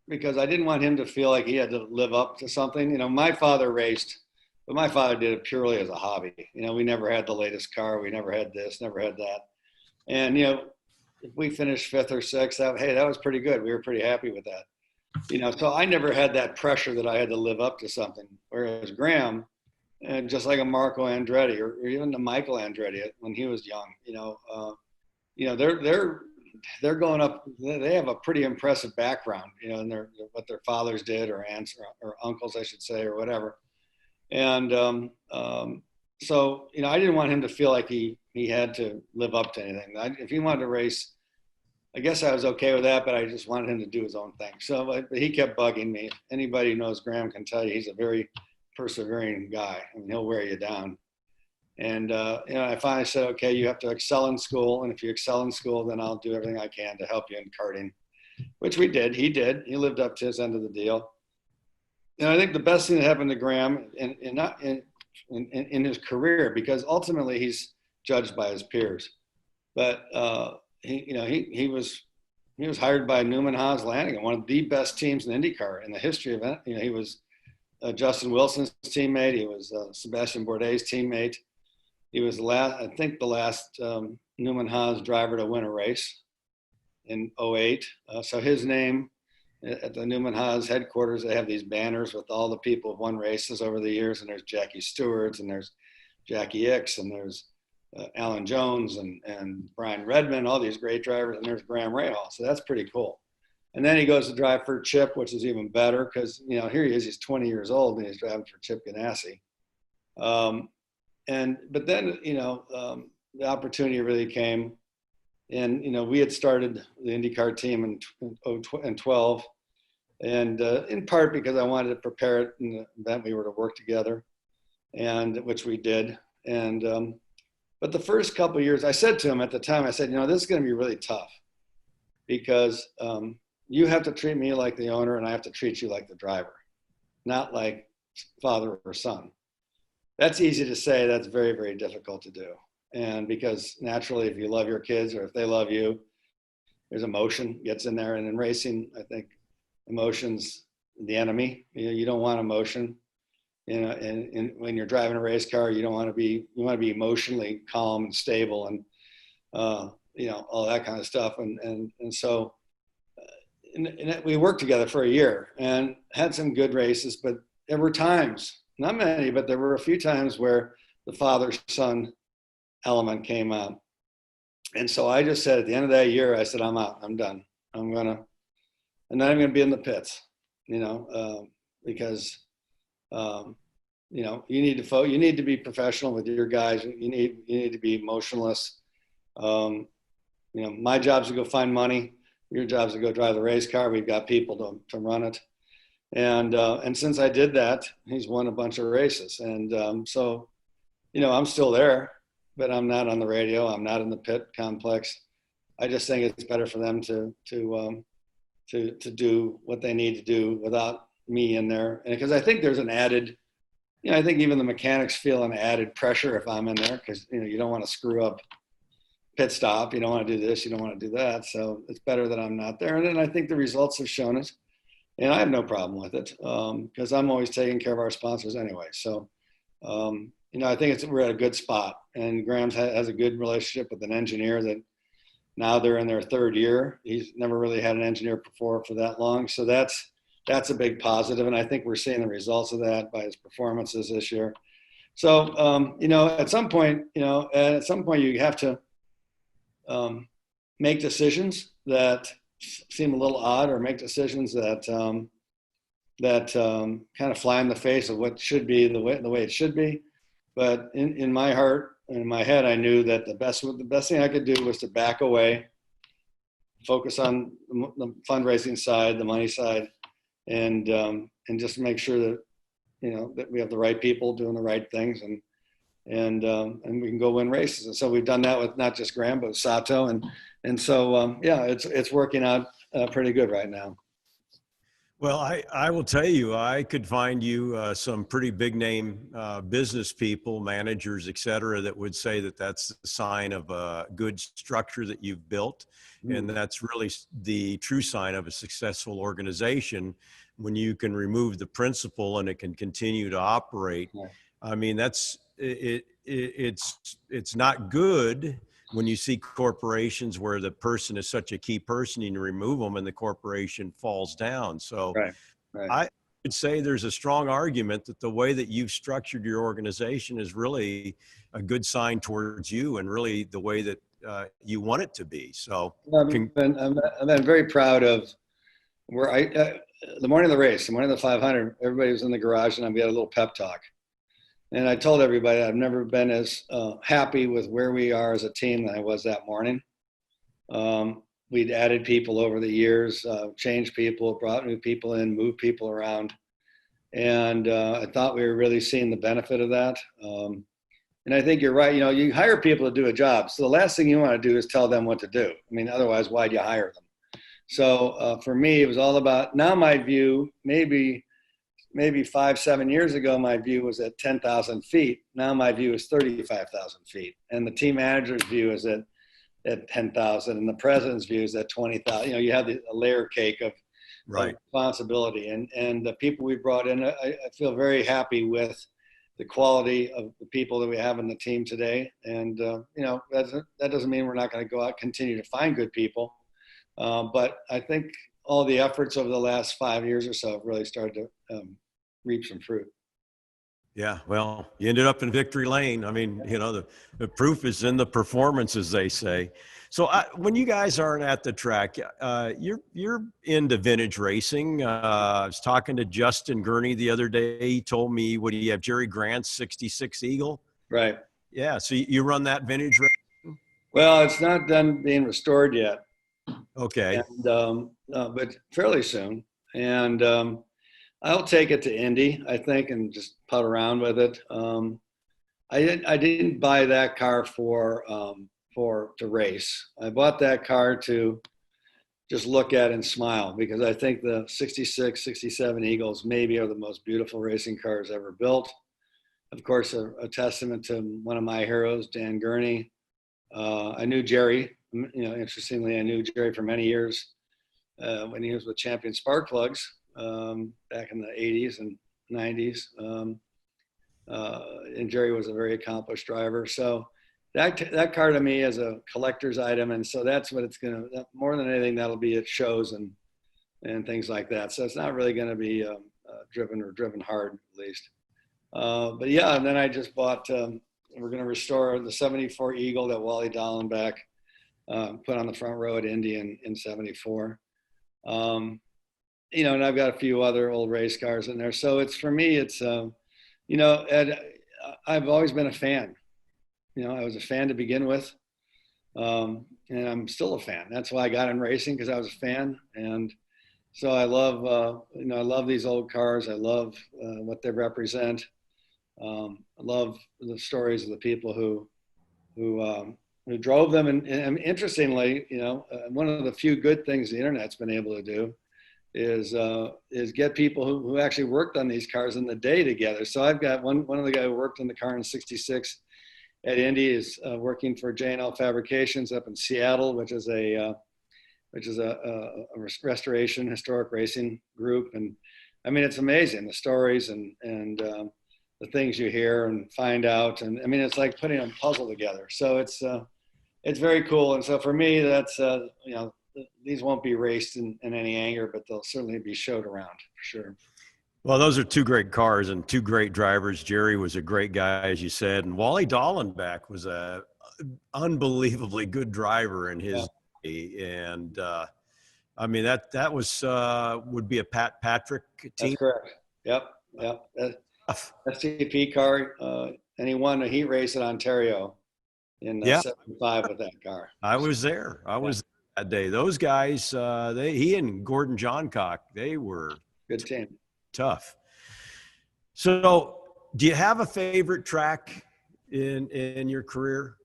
because I didn't want him to feel like he had to live up to something. My father raced, but my father did it purely as a hobby. We never had the latest car. We never had this, never had that. And, if we finished 5th or 6th, that was pretty good. We were pretty happy with that. So I never had that pressure that I had to live up to something. Whereas Graham, and just like a Marco Andretti or even a Michael Andretti when he was young, they're going up. They have a pretty impressive background, and what their fathers did, or aunts or uncles, I should say, or whatever. And so I didn't want him to feel like he had to live up to anything. If he wanted to race, I guess I was okay with that, but I just wanted him to do his own thing. So he kept bugging me. Anybody who knows Graham can tell you he's a very persevering guy. He'll wear you down. And I finally said, okay, you have to excel in school, and if you excel in school, then I'll do everything I can to help you in karting, which we did. He did. He lived up to his end of the deal. And I think the best thing that happened to Graham in his career, because ultimately he's judged by his peers, but he was hired by Newman Haas Lanigan, one of the best teams in IndyCar in the history of it. He was Justin Wilson's teammate. He was Sebastian Bourdais' teammate. He was the last Newman Haas driver to win a race in 2008. So his name at the Newman Haas headquarters, they have these banners with all the people who've won races over the years. And there's Jackie Stewart, and there's Jackie Ickx, and there's Alan Jones and Brian Redmond, all these great drivers. And there's Graham Rahal. So that's pretty cool. And then he goes to drive for Chip, which is even better because, here he is, he's 20 years old and he's driving for Chip Ganassi. But then, the opportunity really came And, we had started the IndyCar team in 12, and in part because I wanted to prepare it in the event we were to work together, and which we did. And but the first couple of years, I said to him at the time, I said, this is going to be really tough because you have to treat me like the owner, and I have to treat you like the driver, not like father or son. That's easy to say. That's very, very difficult to do. And because naturally, if you love your kids or if they love you, there's emotion gets in there. And in racing, I think emotion's the enemy. You don't want emotion. And when you're driving a race car, you want to be emotionally calm and stable and, all that kind of stuff. And so we worked together for a year and had some good races, but there were times, not many, but there were a few times where the father-son element came out. And so I just said at the end of that year, I said, I'm out, I'm done. And then I'm going to be in the pits, because, you need to be professional with your guys. You need to be emotionless. My job's to go find money. Your job's to go drive the race car. We've got people to run it. And since I did that, he's won a bunch of races. And so, I'm still there, but I'm not on the radio. I'm not in the pit complex. I just think it's better for them to do what they need to do without me in there. And because I think there's an added, I think even the mechanics feel an added pressure if I'm in there because, you don't want to screw up pit stop. You don't want to do this. You don't want to do that. So it's better that I'm not there. And then I think the results have shown it. And I have no problem with it because I'm always taking care of our sponsors anyway. So, I think we're at a good spot. And Graham's has a good relationship with an engineer that now they're in their third year. He's never really had an engineer before for that long. So that's a big positive. And I think we're seeing the results of that by his performances this year. So, at some point you have to make decisions that seem a little odd or make decisions that kind of fly in the face of what should be the way it should be. But in my heart and in my head, I knew that the best thing I could do was to back away, focus on the fundraising side, the money side, and just make sure that that we have the right people doing the right things, and we can go win races. And so we've done that with not just Graham but Sato, and so it's working out pretty good right now. Well, I will tell you, I could find you some pretty big name business people, managers, et cetera, that would say that that's the sign of a good structure that you've built. And that's really the true sign of a successful organization when you can remove the principal and it can continue to operate. Yeah. I mean, it's not good when you see corporations where the person is such a key person and you remove them and the corporation falls down. So right. I would say there's a strong argument that the way that you've structured your organization is really a good sign towards you and really the way that you want it to be. So I've been very proud of where the morning of the race, the morning of the 500, everybody was in the garage and we had a little pep talk. And I told everybody I've never been as happy with where we are as a team than I was that morning. We'd added people over the years, changed people, brought new people in, moved people around. And I thought we were really seeing the benefit of that. And I think you're right. You hire people to do a job. So the last thing you want to do is tell them what to do. I mean, otherwise, why'd you hire them? So for me, it was all about, now my view, maybe 5-7 years ago, my view was at 10,000 feet. Now my view is 35,000 feet. And the team manager's view is at 10,000 and the president's view is at 20,000. You have a layer cake of responsibility. And the people we brought in, I feel very happy with the quality of the people that we have in the team today. And, that doesn't mean we're not going to go out and continue to find good people. But I think all the efforts over the last 5 years or so have really started to reap some fruit. Yeah, well, you ended up in victory lane. I mean, the proof is in the performance, as they say. So when you guys aren't at the track, you're into vintage racing. I was talking to Justin Gurney the other day. He told me, what do you have, Jerry Grant's 66 Eagle? Right. Yeah, so you run that vintage racing? Well, it's not done being restored yet, Okay. and but fairly soon. And I'll take it to Indy, I think, and just putt around with it. I didn't buy that car for to race. I bought that car to just look at and smile because I think the 66, 67 Eagles maybe are the most beautiful racing cars ever built. Of course, a testament to one of my heroes, Dan Gurney. I knew Jerry. Interestingly, I knew Jerry for many years when he was with Champion Spark Plugs back in the 80s and 90s. And Jerry was a very accomplished driver. So that car to me is a collector's item. And so that's what it's going to, more than anything, that'll be at shows and things like that. So it's not really going to be driven hard, at least. But yeah, and then I just bought, we're going to restore the 74 Eagle that Wally Dallenbach put on the front row at Indy in 74. And I've got a few other old race cars in there. So it's, for me, it's, Ed, I've always been a fan. I was a fan to begin with. And I'm still a fan. That's why I got in racing, because I was a fan. And so I love, I love these old cars. I love what they represent. I love the stories of the people who drove them. And interestingly, one of the few good things the internet's been able to do is get people who actually worked on these cars in the day together. So I've got one of the guys who worked on the car in '66 at Indy is working for J&L Fabrications up in Seattle, which is a restoration historic racing group. And I mean, it's amazing, the stories and the things you hear and find out. And I mean, it's like putting a puzzle together. So it's very cool. And so for me, that's, these won't be raced in any anger, but they'll certainly be showed around for sure. Well, those are two great cars and two great drivers. Jerry was a great guy, as you said, and Wally Dallenbach was a unbelievably good driver in his day. And I mean, that was would be a Pat Patrick team. That's correct. Yep. STP car, and he won a heat race in Ontario in '75 with that car. I was there. I was there that day. Those guys, he and Gordon Johncock, they were good team. Tough. So, do you have a favorite track in your career?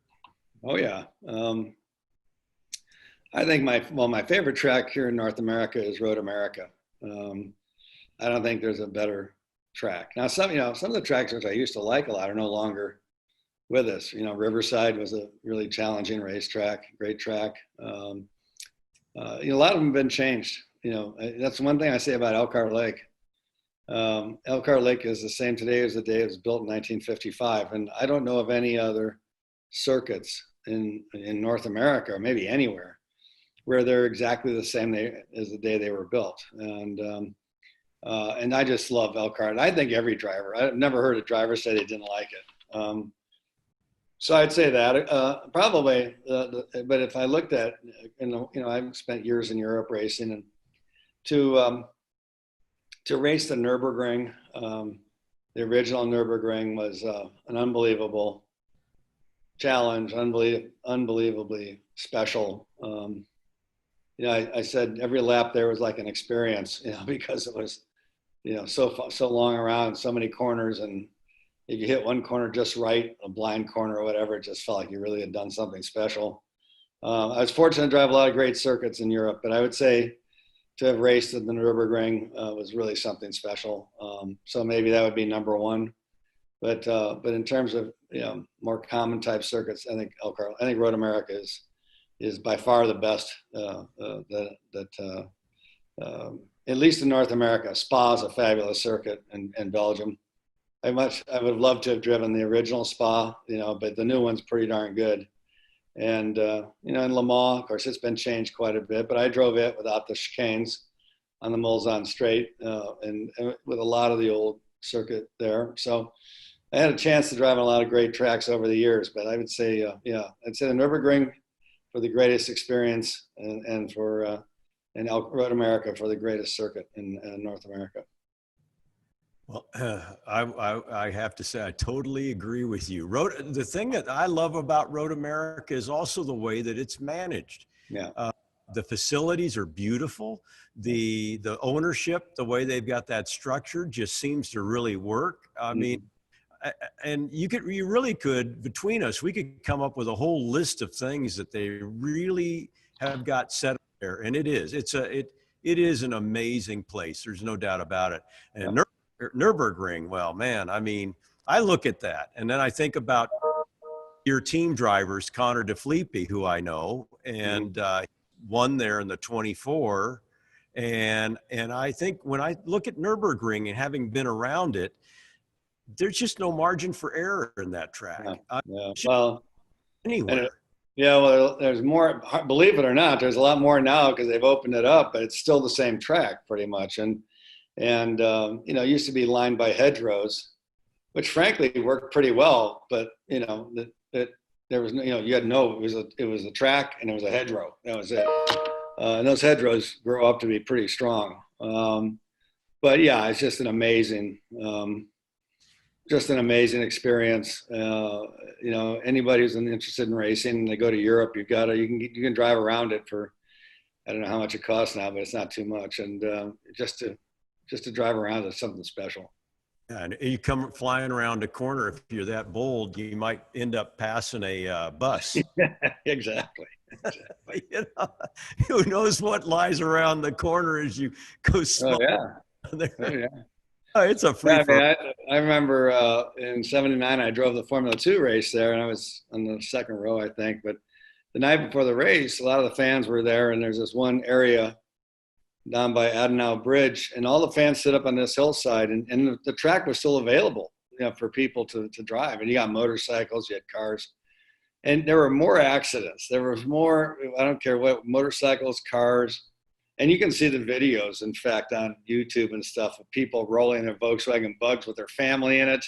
Oh yeah. I think my favorite track here in North America is Road America. I don't think there's a better track. Now, some of the tracks which I used to like a lot are no longer with us. Riverside was a really challenging racetrack, great track. A lot of them have been changed. That's one thing I say about Elkhart Lake. Elkhart Lake is the same today as the day it was built in 1955. And I don't know of any other circuits in North America, or maybe anywhere, where they're exactly the same as the day they were built. And I just love Elkhart. I think every driver, I've never heard a driver say they didn't like it. So I'd say that probably, but if I looked at, I've spent years in Europe racing, and to race the Nürburgring, the original Nürburgring was an unbelievable challenge, unbelievably special. I said every lap there was like an experience, because it was, so long around, so many corners, and if you hit one corner just right, a blind corner or whatever, it just felt like you really had done something special. I was fortunate to drive a lot of great circuits in Europe, but I would say to have raced at the Nürburgring was really something special. So maybe that would be number one. But in terms of more common type circuits, I think Road America is by far the best at least in North America. Spa is a fabulous circuit in Belgium. I would have loved to have driven the original Spa, but the new one's pretty darn good. And, in Le Mans, of course, it's been changed quite a bit, but I drove it without the chicanes on the Mulsanne Straight and with a lot of the old circuit there. So I had a chance to drive on a lot of great tracks over the years, but I would say, I'd say the Nürburgring for the greatest experience and Road America for the greatest circuit in North America. Well, I have to say, I totally agree with you. The thing that I love about Road America is also the way that it's managed. Yeah. The facilities are beautiful. The ownership, the way they've got that structure just seems to really work. I mean, Mhm. and you really could, between us, we could come up with a whole list of things that they really have got set up there. And it is an amazing place. There's no doubt about it. Yeah. And Nürburgring, well, man, I mean, I look at that and then I think about your team drivers, Connor DeFilippe, who I know, Mhm. and won there in the 24. And I think when I look at Nürburgring and having been around it, there's just no margin for error in that Yeah. track. Yeah. It should Well, be and anywhere. yeah, well, there's more, believe it or not, there's a lot more now because they've opened it up, but it's still the same track pretty much. And it used to be lined by hedgerows, which frankly worked pretty well, but there was you had no, it was a track and it was a hedgerow. That was it. And those hedgerows grow up to be pretty strong. But yeah, it's just an amazing experience. Anybody who's interested in racing, they go to Europe. You can drive around it for, I don't know how much it costs now, but it's not too much. And just to drive around is something special. And you come flying around a corner, if you're that bold, you might end up passing a bus. Exactly. You know, who knows what lies around the corner as you go Oh slow yeah. there. Oh yeah. Oh, it's a free Yeah, I for mean, I remember in '79 I drove the Formula 2 race there, and I was on the second row, I think. But the night before the race, a lot of the fans were there, and there's this one area down by Adenau Bridge, and all the fans sit up on this hillside, and the track was still available, for people to drive. And you got motorcycles, you had cars, and there were more accidents. There was more, I don't care what, motorcycles, cars, and you can see the videos, in fact, on YouTube and stuff of people rolling their Volkswagen Bugs with their family in it,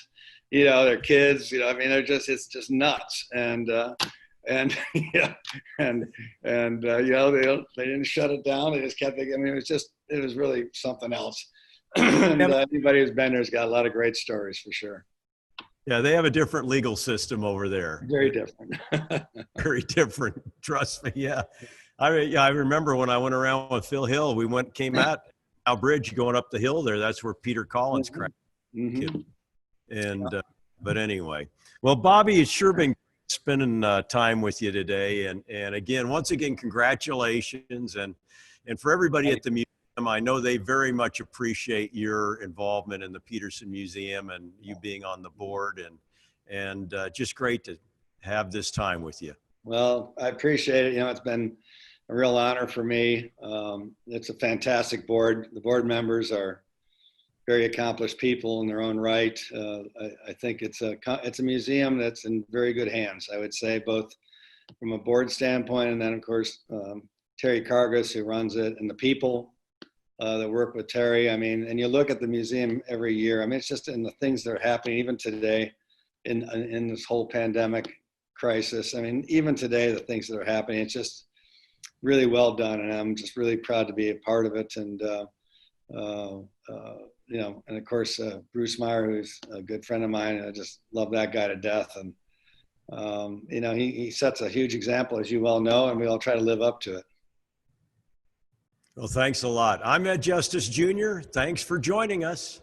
their kids, I mean, it's just nuts. And yeah, they didn't shut it down. They just kept it. I mean, it was really something else. And anybody who's been there's got a lot of great stories for sure. Yeah, they have a different legal system over there. Very different. Very different. Trust me. Yeah. I remember when I went around with Phil Hill, came out our bridge going up the hill there. That's where Peter Collins crashed. Mm-hmm. And, but anyway, well, Bobby, it's sure been spending time with you today. And again, once again, congratulations. And for everybody at the museum, I know they very much appreciate your involvement in the Petersen Museum and you being on the board, and just great to have this time with you. Well, I appreciate it. It's been a real honor for me. It's a fantastic board. The board members are very accomplished people in their own right. I think it's a museum that's in very good hands, I would say, both from a board standpoint, and then of course Terry Cargus, who runs it, and the people that work with Terry. I mean, and you look at the museum every year. I mean, it's just in the things that are happening even today in this whole pandemic crisis. I mean, even today, the things that are happening, it's just really well done, and I'm just really proud to be a part of it. And and of course Bruce Meyer, who's a good friend of mine. I just love that guy to death, and he sets a huge example, as you well know, and we all try to live up to it. Well, thanks a lot. I'm Ed Justice Jr. Thanks for joining us.